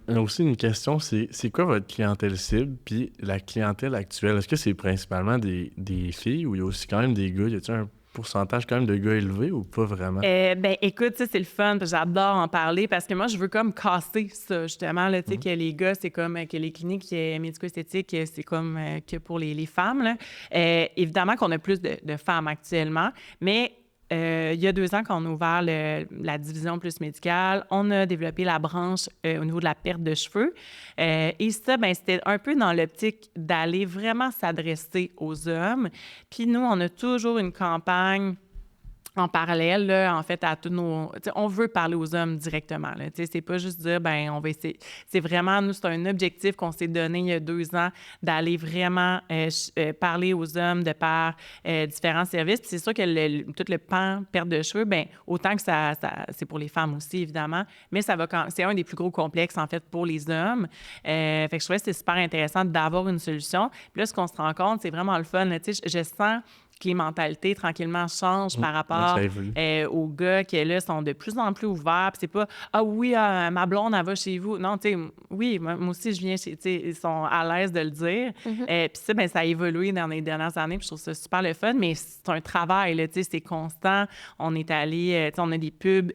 Aussi, une question, c'est quoi votre clientèle cible puis la clientèle actuelle? Est-ce que c'est principalement des filles ou il y a aussi quand même des gars? Y a-t-il un pourcentage quand même de gars élevé ou pas vraiment? Écoute, ça, c'est le fun. J'adore en parler parce que moi, je veux comme casser ça, justement, là, que les gars, c'est comme que les cliniques médico-esthétiques, c'est comme que pour les femmes. Là. Évidemment qu'on a plus de femmes actuellement, mais... il y a 2 ans, quand on a ouvert la division plus médicale, on a développé la branche au niveau de la perte de cheveux. Et ça, c'était un peu dans l'optique d'aller vraiment s'adresser aux hommes. Puis nous, on a toujours une campagne en parallèle, là, en fait, à tous nos... On veut parler aux hommes directement. Là, c'est pas juste dire, on va essayer... C'est vraiment, nous, c'est un objectif qu'on s'est donné il y a 2 ans, d'aller vraiment parler aux hommes de par différents services. Puis c'est sûr que tout le pan perte de cheveux, autant que ça c'est pour les femmes aussi, évidemment, mais c'est un des plus gros complexes, en fait, pour les hommes. Fait que je trouvais que c'était super intéressant d'avoir une solution. Puis là, ce qu'on se rend compte, c'est vraiment le fun. Là, je sens... que les mentalités, tranquillement, changent par rapport aux gars qui, là, sont de plus en plus ouverts. Puis c'est pas « Ah oui, ma blonde, elle va chez vous. » Non, tu sais, oui, moi aussi, je viens chez... Tu sais, ils sont à l'aise de le dire. Puis ça, ça a évolué dans les dernières années. Puis je trouve ça super le fun, mais c'est un travail, là, tu sais, c'est constant. On est allé... tu sais, on a des pubs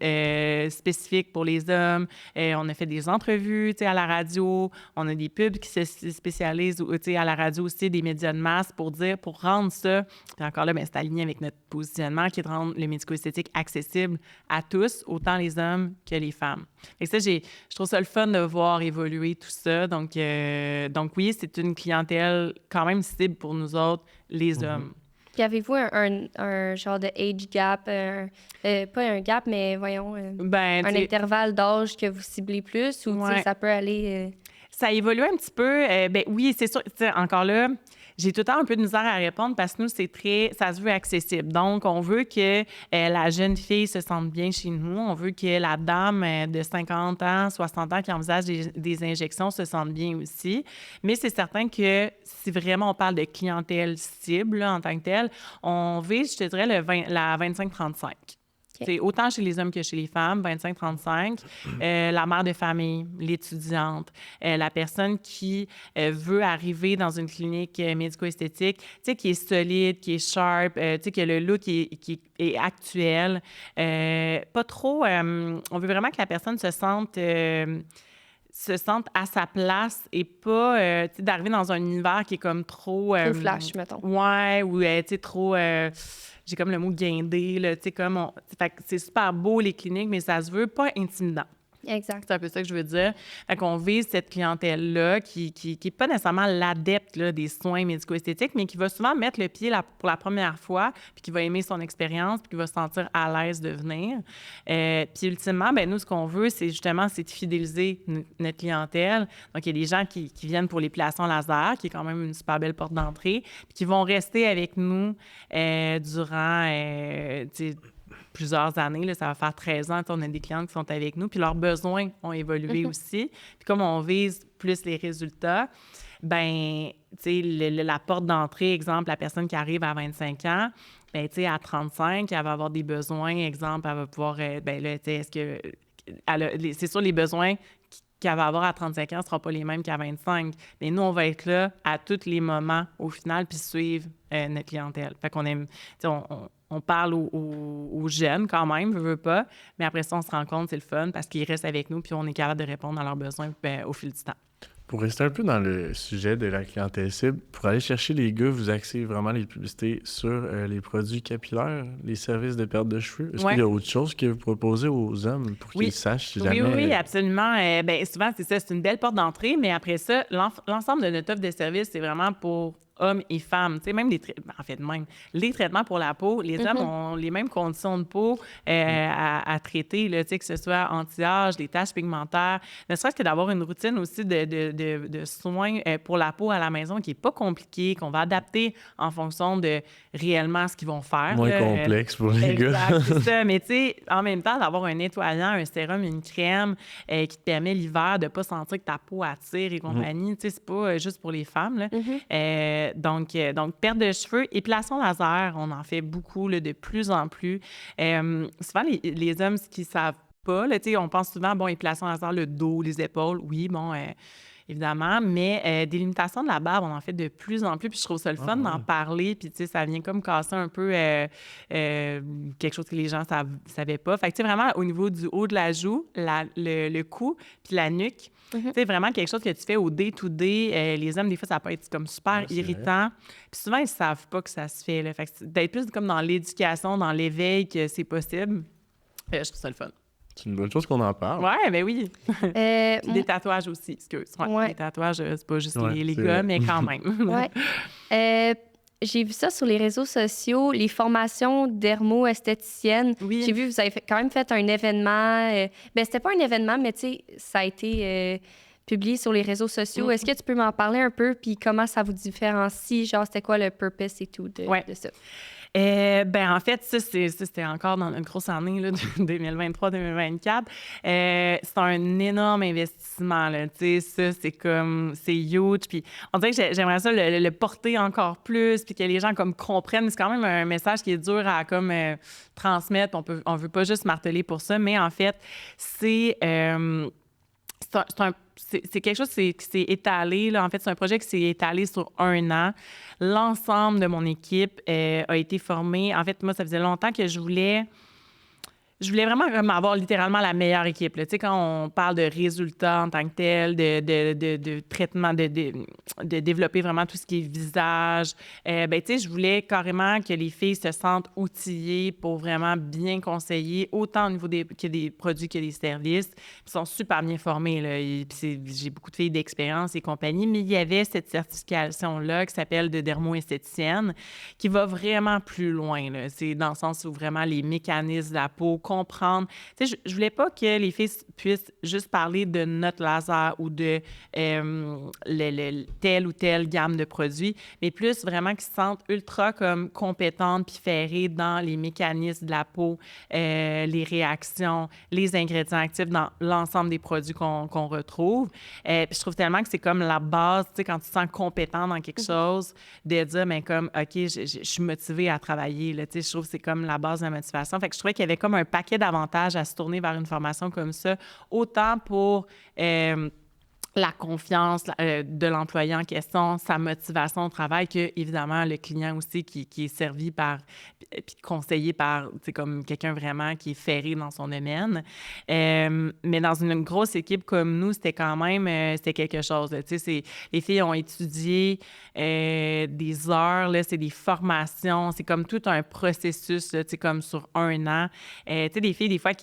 spécifiques pour les hommes. On a fait des entrevues, tu sais, à la radio. On a des pubs qui se spécialisent, tu sais, à la radio aussi, des médias de masse pour rendre ça... Puis encore là, c'est aligné avec notre positionnement qui est de rendre le médico-esthétique accessible à tous, autant les hommes que les femmes. Et ça, je trouve ça le fun de voir évoluer tout ça. Donc oui, c'est une clientèle quand même cible pour nous autres, les hommes. Puis avez-vous un genre de age gap, pas un gap, mais voyons, un intervalle d'âge que vous ciblez plus ou ça peut aller... Ça évolue un petit peu. Oui, c'est sûr. Encore là, j'ai tout le temps un peu de misère à répondre parce que nous, ça se veut accessible. Donc, on veut que la jeune fille se sente bien chez nous. On veut que la dame de 50 ans, 60 ans qui envisage des injections se sente bien aussi. Mais c'est certain que si vraiment on parle de clientèle cible là, en tant que telle, on vise, je te dirais, la 25-35. C'est autant chez les hommes que chez les femmes, 25-35. La mère de famille, l'étudiante, la personne qui veut arriver dans une clinique médico-esthétique, qui est solide, qui est sharp, que le look qui est actuel. Pas trop... on veut vraiment que la personne se sente à sa place et pas d'arriver dans un univers qui est comme trop... trop flash, mettons. Ouais, ou trop... j'ai comme le mot guindé, là, tu sais, comme... Fait que c'est super beau, les cliniques, mais ça se veut pas intimidant. Exact. C'est un peu ça que je veux dire. Fait qu'on vise cette clientèle-là qui est pas nécessairement l'adepte là, des soins médico-esthétiques, mais qui va souvent mettre le pied pour la première fois, puis qui va aimer son expérience, puis qui va se sentir à l'aise de venir. Puis ultimement, nous, ce qu'on veut, c'est de fidéliser notre clientèle. Donc, il y a des gens qui viennent pour l'épilation laser, qui est quand même une super belle porte d'entrée, puis qui vont rester avec nous durant... plusieurs années, là, ça va faire 13 ans, on a des clients qui sont avec nous, puis leurs besoins ont évolué aussi. Puis comme on vise plus les résultats, la porte d'entrée, exemple, la personne qui arrive à 25 ans, à 35, elle va avoir des besoins, exemple, elle va pouvoir, est-ce que... c'est sûr, les besoins qu'elle va avoir à 35 ans ne seront pas les mêmes qu'à 25. Mais nous, on va être là à tous les moments, au final, puis suivre notre clientèle. Fait qu'on aime... On parle aux jeunes quand même, veut pas, mais après ça, on se rend compte, c'est le fun parce qu'ils restent avec nous puis on est capable de répondre à leurs besoins au fil du temps. Pour rester un peu dans le sujet de la clientèle cible, pour aller chercher les gars, vous axez vraiment les publicités sur les produits capillaires, les services de perte de cheveux. Est-ce qu'il y a autre chose que vous proposez aux hommes pour qu'ils sachent si jamais... Oui, absolument. Souvent, c'est ça, c'est une belle porte d'entrée, mais après ça, l'ensemble de notre offre de services, c'est vraiment pour hommes et femmes. Tu sais, même les traitements pour la peau, les hommes ont les mêmes conditions de peau à traiter, là, tu sais, que ce soit anti-âge, des taches pigmentaires, ne serait-ce que d'avoir une routine aussi de soins pour la peau à la maison qui n'est pas compliquée, qu'on va adapter en fonction de réellement ce qu'ils vont faire. Moins complexe pour les gars. C'est ça. Mais tu sais, en même temps, d'avoir un nettoyant, un sérum, une crème qui te permet l'hiver de ne pas sentir que ta peau attire et compagnie, tu sais, c'est pas juste pour les femmes, là. Donc, perte de cheveux, épilation laser, on en fait beaucoup, là, de plus en plus. Souvent, les hommes qui savent pas, là, on pense souvent, épilation laser, le dos, les épaules, oui, évidemment, mais des limitations de la barbe, on en fait de plus en plus, puis je trouve ça le fun d'en parler, puis ça vient comme casser un peu quelque chose que les gens ne savaient pas. Fait que vraiment, au niveau du haut de la joue, le cou, puis la nuque, c'est vraiment quelque chose que tu fais au day-to-day. Les hommes, des fois, ça peut être comme super irritant. Puis souvent, ils ne savent pas que ça se fait. Là. Fait que d'être plus comme dans l'éducation, dans l'éveil que c'est possible, je trouve ça le fun. C'est une bonne chose qu'on en parle. Oui, oui. Des tatouages aussi, excuse. Les tatouages, c'est pas juste les gars, mais quand même. J'ai vu ça sur les réseaux sociaux, les formations dermo-esthéticiennes. Oui. J'ai vu, vous avez quand même fait un événement. C'était pas un événement, mais tu sais, ça a été publié sur les réseaux sociaux. Est-ce que tu peux m'en parler un peu, puis comment ça vous différencie? Genre, c'était quoi le purpose et tout de ça? En fait, c'était encore dans notre grosse année là, de 2023-2024. C'est un énorme investissement. Là, ça, c'est huge. Puis on dirait que j'aimerais ça le porter encore plus, puis que les gens comme comprennent. C'est quand même un message qui est dur à comme transmettre. On veut pas juste marteler pour ça, mais en fait, c'est quelque chose qui s'est étalé. Là. En fait, c'est un projet qui s'est étalé sur 1 an. L'ensemble de mon équipe a été formé. En fait, moi, ça faisait longtemps que je voulais je voulais vraiment comme avoir littéralement la meilleure équipe. Là. Tu sais, quand on parle de résultats en tant que tel, de traitement, de développer vraiment tout ce qui est visage, ben tu sais, je voulais carrément que les filles se sentent outillées pour vraiment bien conseiller, autant au niveau que des produits que des services. Ils sont super bien formés. Là. J'ai beaucoup de filles d'expérience et compagnie, mais il y avait cette certification-là qui s'appelle de dermo-esthéticienne, qui va vraiment plus loin. Là. C'est dans le sens où vraiment les mécanismes de la peau, comprendre. Tu sais, je voulais pas que les filles puissent juste parler de notre laser ou de telle ou telle gamme de produits, mais plus vraiment qu'ils se sentent ultra comme compétentes puis ferrées dans les mécanismes de la peau, les réactions, les ingrédients actifs dans l'ensemble des produits qu'on retrouve. Puis je trouve tellement que c'est comme la base, tu sais, quand tu te sens compétent dans quelque chose, de dire, mais comme, OK, je suis motivée à travailler, là, tu sais, je trouve que c'est comme la base de la motivation. Fait que je trouvais qu'il y avait comme un paquet d'avantages à se tourner vers une formation comme ça, autant pour la confiance de l'employé en question, sa motivation au travail, que évidemment le client aussi qui est servi par, puis conseillé par, tu sais, comme quelqu'un vraiment qui est ferré dans son domaine. Mais dans une grosse équipe comme nous, c'était quand même, c'était quelque chose. Tu sais, les filles ont étudié des heures, là, c'est des formations, c'est comme tout un processus, là, tu sais, comme sur 1 an. Tu sais, des filles, des fois,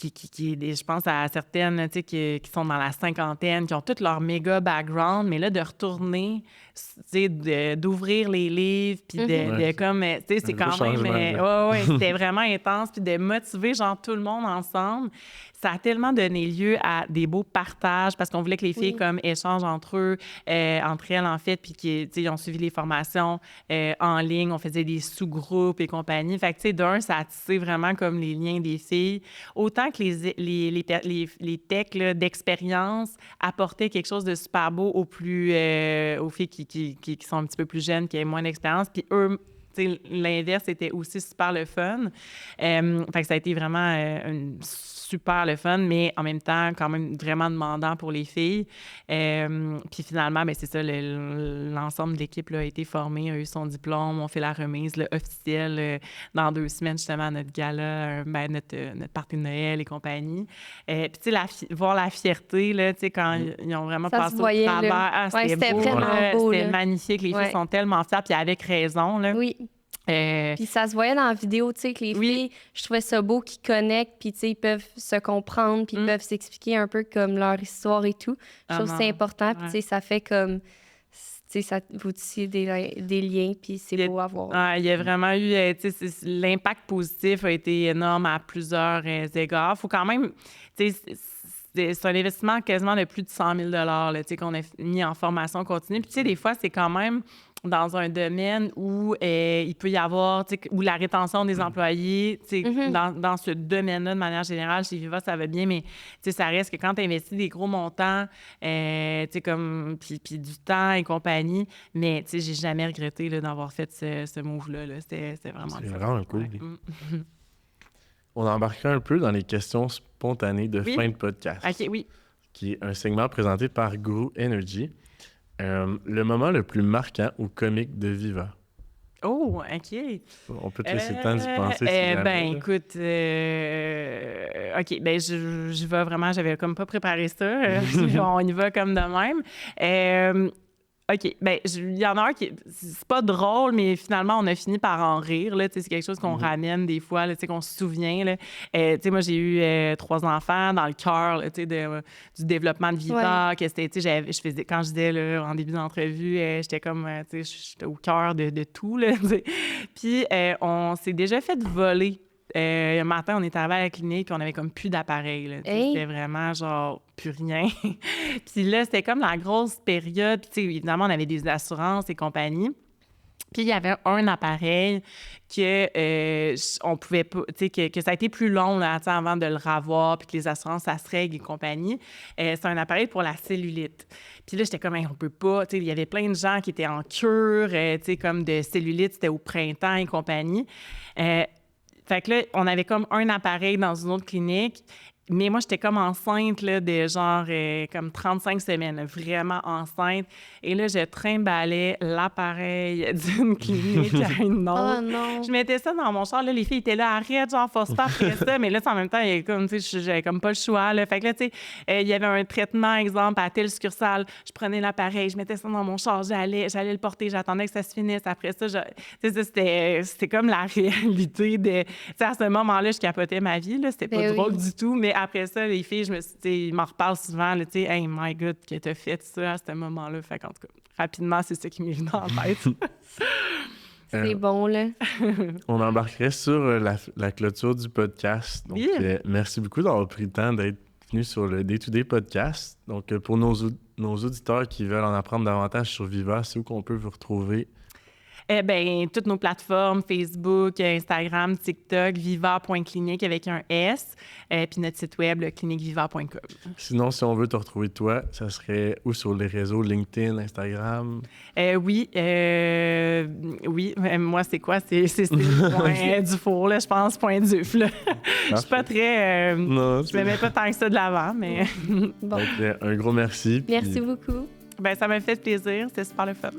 je pense à certaines, tu sais, qui sont dans la cinquantaine, qui ont tout leur méga background, mais là, de retourner, tu sais, d'ouvrir les livres, puis de comme, tu sais, c'est quand même... ouais, c'était vraiment intense, puis de motiver, genre, tout le monde ensemble. Ça a tellement donné lieu à des beaux partages, parce qu'on voulait que les filles, comme, échangent entre elles, en fait, puis qu'ils, tu sais, ils ont suivi les formations en ligne, on faisait des sous-groupes et compagnie. Fait que, tu sais, d'un, ça a tissé vraiment comme les liens des filles. Autant que les techs là, d'expérience apportaient quelque chose de super beau aux filles qui sont un petit peu plus jeunes, qui ont moins d'expérience. Puis eux, l'inverse était aussi super le fun. Fait que ça a été vraiment super le fun, mais en même temps, quand même vraiment demandant pour les filles. Puis finalement, ben c'est ça, l'ensemble de l'équipe là, a été formé, a eu son diplôme, on fait la remise là, officielle dans 2 semaines, justement, à notre gala, notre party de Noël et compagnie. Puis tu sais, voir la fierté, là, tu sais, quand ils ont vraiment passé au travers. Ah, c'était beau, vraiment beau. C'était magnifique. Les filles sont tellement fières, puis avec raison, là. Oui. Puis ça se voyait dans la vidéo, tu sais, que les filles, je trouvais ça beau qu'ils connectent, puis tu sais, ils peuvent se comprendre, puis ils peuvent s'expliquer un peu comme leur histoire et tout. Je trouve que c'est important, puis tu sais, ça fait comme... Tu sais, ça vous tisse des liens, puis c'est beau à voir. Il y a vraiment eu... tu sais, l'impact positif a été énorme à plusieurs égards. Il faut quand même... Tu sais, c'est un investissement quasiment de plus de 100 000 là, tu sais, qu'on a mis en formation continue. Puis tu sais, des fois, c'est quand même... dans un domaine où il peut y avoir, tu sais, où la rétention des employés, tu sais, dans ce domaine-là, de manière générale, chez Viva, ça va bien, mais, tu sais, ça reste que quand tu investis des gros montants, tu sais, comme, puis du temps et compagnie, mais, tu sais, j'ai jamais regretté, là, d'avoir fait ce move-là, là. C'était vraiment cool. C'est vraiment cool. Ouais. On embarquera un peu dans les questions spontanées de fin de podcast. OK, oui. Qui est un segment présenté par Guru Energy. Le moment le plus marquant ou comique de Viva? Oh, OK. On peut te laisser le temps d'y penser. Écoute, OK, je vais vraiment, j'avais comme pas préparé ça. On y va comme de même. OK, il y en a un qui... C'est pas drôle, mais finalement, on a fini par en rire, là. Tu sais, c'est quelque chose qu'on ramène des fois, là, tu sais, qu'on se souvient, là. Tu sais, moi, j'ai eu 3 enfants dans le cœur, là, tu sais, du développement de Viva, que c'était, tu sais, je faisais... Quand je disais, là, en début d'entrevue, j'étais comme, tu sais, j'étais au cœur de tout, là, tu sais. Puis, on s'est déjà fait voler. Un matin, on est arrivé à la clinique puis on avait comme plus d'appareil. Là, C'était vraiment genre plus rien. Puis là, c'était comme la grosse période. Puis évidemment, on avait des assurances et compagnie. Puis il y avait un appareil que on pouvait pas, tu sais, que ça a été plus long là, avant de le revoir, puis que les assurances, ça se règle et compagnie. C'est un appareil pour la cellulite. Puis là, j'étais comme, on peut pas, tu sais, il y avait plein de gens qui étaient en cure, tu sais, comme de cellulite, c'était au printemps et compagnie. Fait que là, on avait comme un appareil dans une autre clinique, Mais moi, j'étais comme enceinte là, de genre comme 35 semaines, là, vraiment enceinte. Et là, je trimballais l'appareil d'une clinique à une autre. Oh non! Je mettais ça dans mon char. Là, les filles étaient là, arrête, genre, force pas après ça. Mais là, en même temps, il y avait comme, j'avais comme pas le choix. Là. Fait que là, tu sais, il y avait un traitement, exemple, à telle succursale. Je prenais l'appareil, je mettais ça dans mon char, j'allais le porter, j'attendais que ça se finisse. Après ça, c'était comme la réalité de... Tu sais, à ce moment-là, je capotais ma vie, là. C'était pas drôle du tout. Mais après ça, les filles, ils m'en reparlent souvent, tu sais, « Hey, my God, que t'as fait ça à ce moment-là? » Fait qu'en tout cas, rapidement, c'est ça qui m'est venu en tête. C'est bon, là. On embarquerait sur la clôture du podcast. Donc, merci beaucoup d'avoir pris le temps d'être venu sur le Day-to-Day podcast. Donc, pour nos auditeurs qui veulent en apprendre davantage sur Viva, c'est où qu'on peut vous retrouver? Toutes nos plateformes, Facebook, Instagram, TikTok, viva.clinique avec un S, puis notre site web, cliniqueviva.com. Sinon, si on veut te retrouver toi, ça serait où sur les réseaux, LinkedIn, Instagram? Oui, moi, c'est quoi? C'est point du four, là, je pense, point duf, là. Je suis pas très... non, je me mets pas tant que ça de l'avant, mais... Bon. Donc, un gros merci. Merci beaucoup. Ça m'a fait plaisir, c'était super le fun.